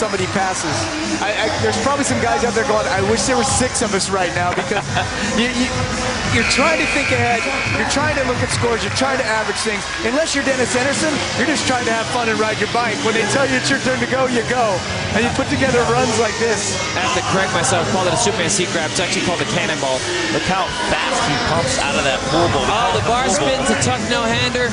somebody passes. There's probably some guys out there going, I wish there were 6 of us right now, because you're trying to think ahead, you're trying to look at scores, you're trying to average things. Unless you're Dennis Anderson, you're just trying to have fun and ride your bike. When they tell you it's your turn to go, you go. And you put together runs like this. I have to correct myself, called it a Superman seat grab. It's actually called a cannonball. Look how fast he pumps out of that pool ball. Oh, the bar spin's a tuck no-hander.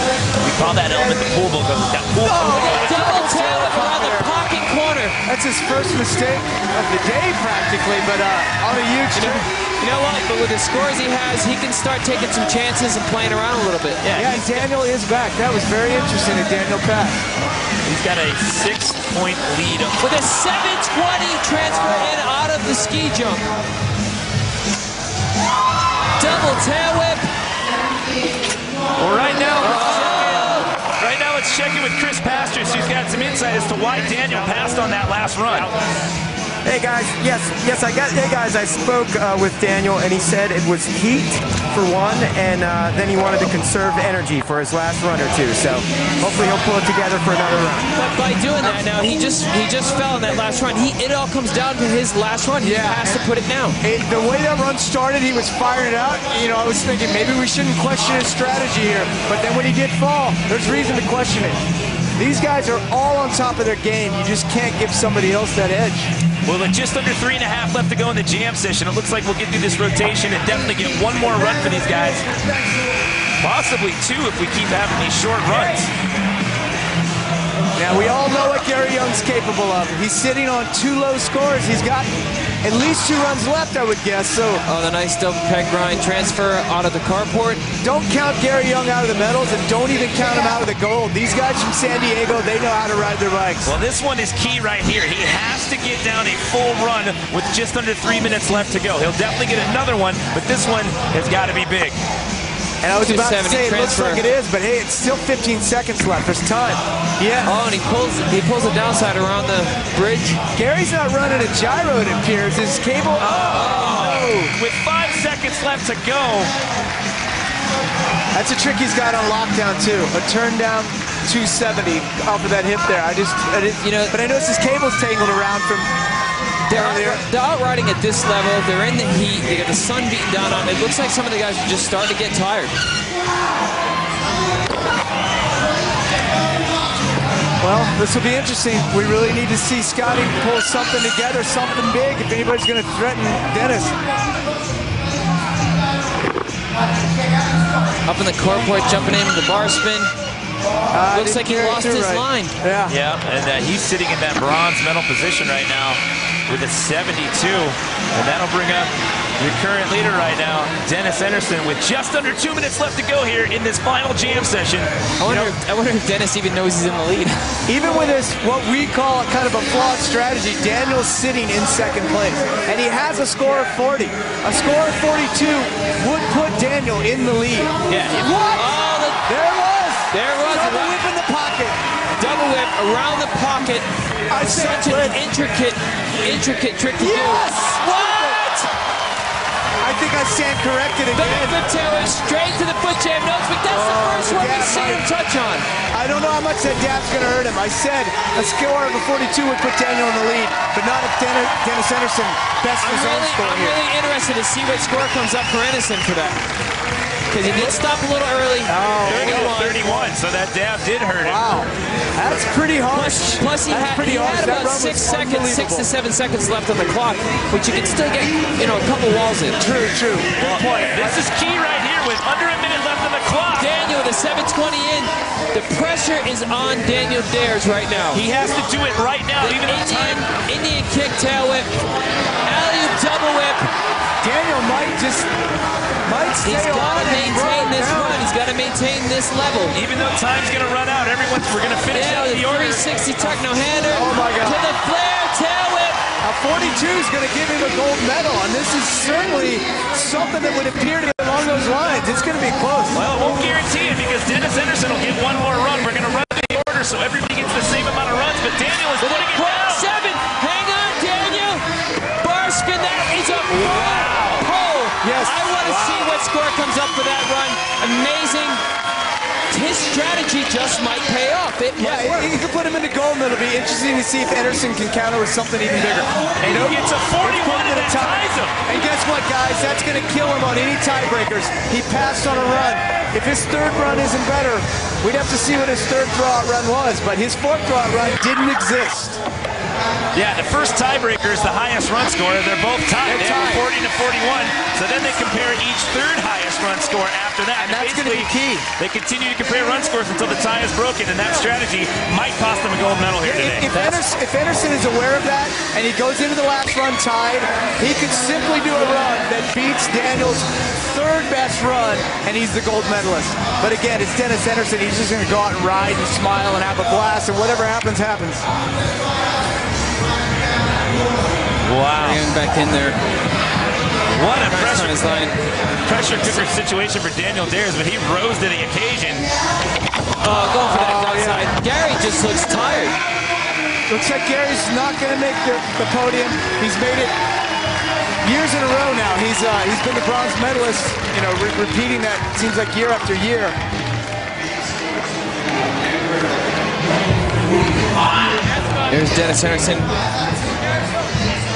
We call that element the pool ball because that pool ball. Double tail around the pocket corner. That's his first mistake of the day, practically, but on a huge turn. You know what? But with the scores he has, he can start taking some chances and playing around a little bit. Yeah, Daniel is back. That was very interesting that Daniel passed. He's got a 6-point lead. With a 720 transfer in out of the ski jump. Double tail whip. Well, right now let's check in with Chris Pastors, who's got some insight as to why Daniel passed on that last run. Hey guys, I spoke with Daniel, and he said it was heat for one, and then he wanted to conserve energy for his last run or two. So hopefully he'll pull it together for another run. But by doing that now, he just fell in that last run. It all comes down to his last run. He has to put it down. The way that run started, he was firing it out. You know, I was thinking maybe we shouldn't question his strategy here. But then when he did fall, there's reason to question it. These guys are all on top of their game. You just can't give somebody else that edge. Well, with just under 3.5 left to go in the jam session, it looks like we'll get through this rotation and definitely get one more run for these guys. Possibly 2 if we keep having these short runs. Now, we all know what Gary Young's capable of. He's sitting on 2 low scores. He's got at least 2 runs left, I would guess. So, the nice double peg grind transfer out of the carport. Don't count Gary Young out of the medals, and don't even count him out of the gold. These guys from San Diego, they know how to ride their bikes. Well, this one is key right here. He has to get down a full run with just under 3 minutes left to go. He'll definitely get another one, but this one has got to be big. And I was about to say, it looks like it is, but hey, it's still 15 seconds left. There's time. Yeah. Oh, and he pulls the downside around the bridge. Gary's not running a gyro, it appears. His cable. With 5 seconds left to go. That's a trick he's got on lockdown too. A turn down 270 off of that hip there. But I noticed his cable's tangled around from. They're out riding at this level. They're in the heat. They got the sun beating down on them. It looks like some of the guys are just starting to get tired. Well, this will be interesting. We really need to see Scotty pull something together, something big, if anybody's going to threaten Dennis. Up in the carport, jumping into the bar spin. Looks like he lost his line. Yeah, and he's sitting in that bronze medal position right now with a 72, and that'll bring up your current leader right now, Dennis Anderson, with just under 2 minutes left to go here in this final jam session. I wonder if Dennis even knows he's in the lead. Even with this, what we call a kind of a flawed strategy, Daniel's sitting in second place, and he has a score of 40. A score of 42 would put Daniel in the lead. Yeah. What? There it was. There it was. Double whip in the pocket. Double whip around the pocket. Such an intricate trick to do. What? I think I stand corrected again. Back flip tailwind straight to the foot jam nose, but that's the first one we've seen him touch on. I don't know how much that dab's going to hurt him. I said a score of a 42 would put Daniel in the lead, but not if Dennis Anderson best his own score here. I'm really interested to see what score comes up for Anderson for that. Because he did stop a little early. 31, so that dab did hurt him. Wow, that's pretty harsh. Plus he had about 6 to 7 seconds left on the clock, which you can still get, a couple walls in. True. Good point. This is key right here with under a minute left on the clock. Daniel with a 7:20 in. The pressure is on Daniel Dares right now. He has to do it right now, even though time. Indian kick, tail whip, alley-oop, double whip. Daniel might stay He's got to maintain this run. He's got to maintain this level. Even though time's going to run out, we're going to finish out the order. 360 tuck no-hander. Oh my God. To the flare, tail whip. A 42 is going to give him a gold medal, and this is certainly something that would appear to be along those lines. It's going to be close. Well, it won't guarantee it because Dennis Anderson will get one more run. We're going to run the order so everybody gets the same amount of runs, but Daniel is putting it down. 7. Hang on, Daniel. Bar spin, that is a pole. Yes. I want to see what score comes up for that run. Amazing. his strategy just might pay off. It might work. You can put him in the gold medal. It'll be interesting to see if Anderson can counter with something even bigger. And he gets a 41 and that ties him. And guess what, guys? That's going to kill him on any tiebreakers. He passed on a run. If his third run isn't better, we'd have to see what his third throw-out run was. But his fourth throw-out run didn't exist. Yeah, the first tiebreaker is the highest run scorer. They're both tied. They're 40 to 41. So then they compare each third highest run score after that. And that's going to be key. They continue to compare run scores until the tie is broken, and that strategy might cost them a gold medal here today. If Anderson is aware of that and he goes into the last run tied, he could simply do a run that beats Daniel's third best run, and he's the gold medalist. But again, it's Dennis Anderson. He's just going to go out and ride and smile and have a blast, and whatever happens, happens. Wow. Getting back in there. What a pressure cooker situation for Daniel Dares, but he rose to the occasion. Going for that outside. Yeah. Gary just looks tired. Looks like Gary's not going to make the podium. He's made it years in a row now. He's been the bronze medalist, you know, repeating that, it seems like year after year. There's Dennis Anderson.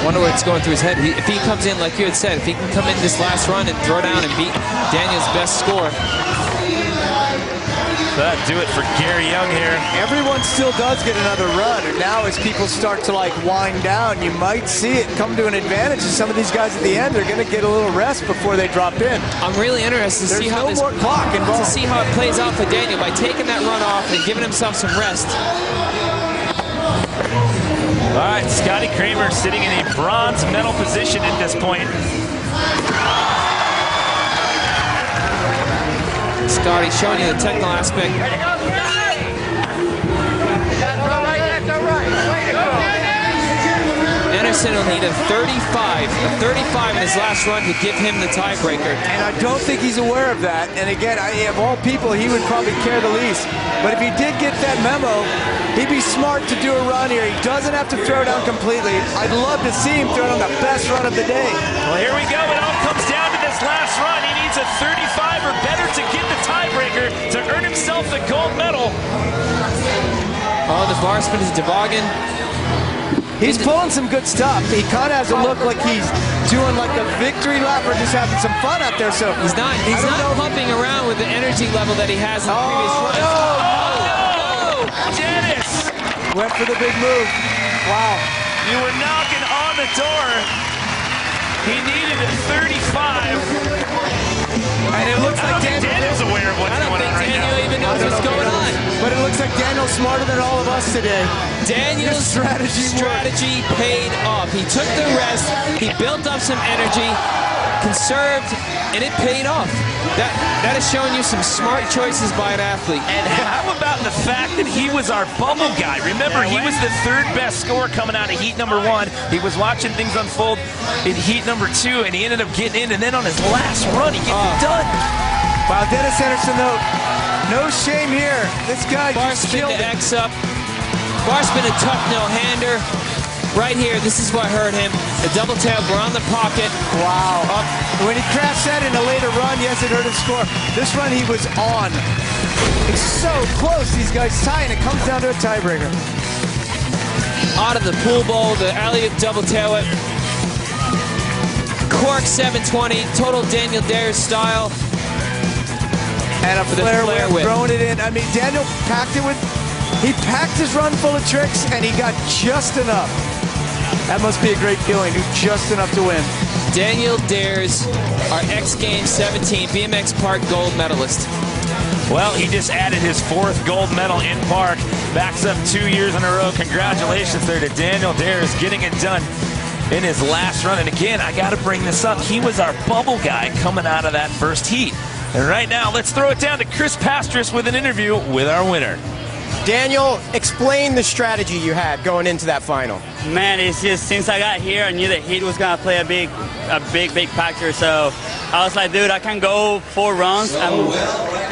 Wonder what's going through his head. If he comes in, like you had said, if he can come in this last run and throw down and beat Daniel's best score. That'd do it for Gary Young here. Everyone still does get another run, and now as people start to like wind down, you might see it come to an advantage of some of these guys at the end. They're going to get a little rest before they drop in. I'm really interested to see how more clock involved. To see how it plays out for Daniel by taking that run off and giving himself some rest. All right, Scotty Kramer sitting in a bronze medal position at this point. Scotty showing you the technical aspect. Anderson will need a 35 in his last run to give him the tiebreaker. And I don't think he's aware of that. And again, of all people, he would probably care the least. But if he did get that memo, he'd be smart to do a run here. He doesn't have to throw down completely. I'd love to see him throw down the best run of the day. Well, here we go. It all comes down to this last run. He needs a 35 or better to get the tiebreaker to earn himself the gold medal. Oh, the bar spin is toboggan. He's pulling some good stuff. He kind of has a look like he's doing like the victory lap or just having some fun out there. So he's not pumping around with the energy level that he has in the previous run. No! Dennis! Went for the big move. Wow. You were knocking on the door. He needed a 35. And it looks like Daniel's aware of what's going on right now. Daniel even knows what's going on. But it looks like Daniel's smarter than all of us today. Daniel's strategy paid off. He took the rest, he built up some energy, conserved, and it paid off. That is showing you some smart choices by an athlete. And how about the fact that he was our bubble guy? Remember, he was the third best scorer coming out of heat number 1. He was watching things unfold in heat number 2, and he ended up getting in, and then on his last run, he gets it done. Wow, Dennis Anderson, though, no shame here. This guy Bar just spin killed to it. X up. Bar spin a tough no-hander. Right here, this is what hurt him. The double tail around the pocket. Wow. When he crashed that in a later run, yes, it hurt his score. This run, he was on. It's so close, these guys tying. It comes down to a tiebreaker. Out of the pool bowl, the alley-oop double tail whip. Cork 720, total Daniel Dares style. And a flare whip, throwing it in. I mean, Daniel packed it with, he packed his run full of tricks, and he got just enough. That must be a great feeling, do just enough to win. Daniel Dares, our X Games 17 BMX Park gold medalist. Well, he just added his 4th gold medal in Park. Backs up 2 years in a row. Congratulations there to Daniel Dares getting it done in his last run. And again, I got to bring this up. He was our bubble guy coming out of that first heat. And right now, let's throw it down to Chris Pastris with an interview with our winner. Daniel, explain the strategy you had going into that final. Man, it's just since I got here, I knew the heat was gonna play a big factor. So I was like, dude, I can go 4 runs and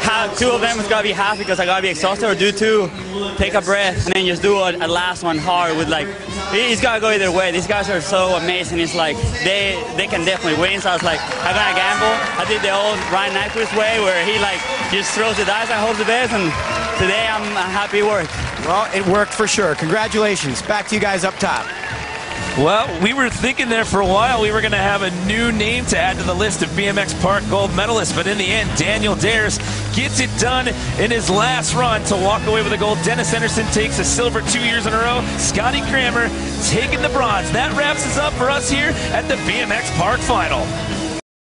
have 2 of them is gonna be half because I gotta be exhausted, or do 2, take a breath, and then just do a last one hard with like, it's gotta go either way. These guys are so amazing. It's like they can definitely win. So I was like, I'm gonna gamble. I did the old Ryan Nyquist way where he like just throws the dice and hopes the best, and today I'm happy it worked. Well, it worked for sure. Congratulations. Back to you guys up top. Well, we were thinking there for a while we were going to have a new name to add to the list of BMX Park gold medalists, but in the end, Daniel Dares gets it done in his last run to walk away with a gold. Dennis Henderson takes a silver 2 years in a row. Scotty Kramer taking the bronze. That wraps us up for us here at the BMX Park Final.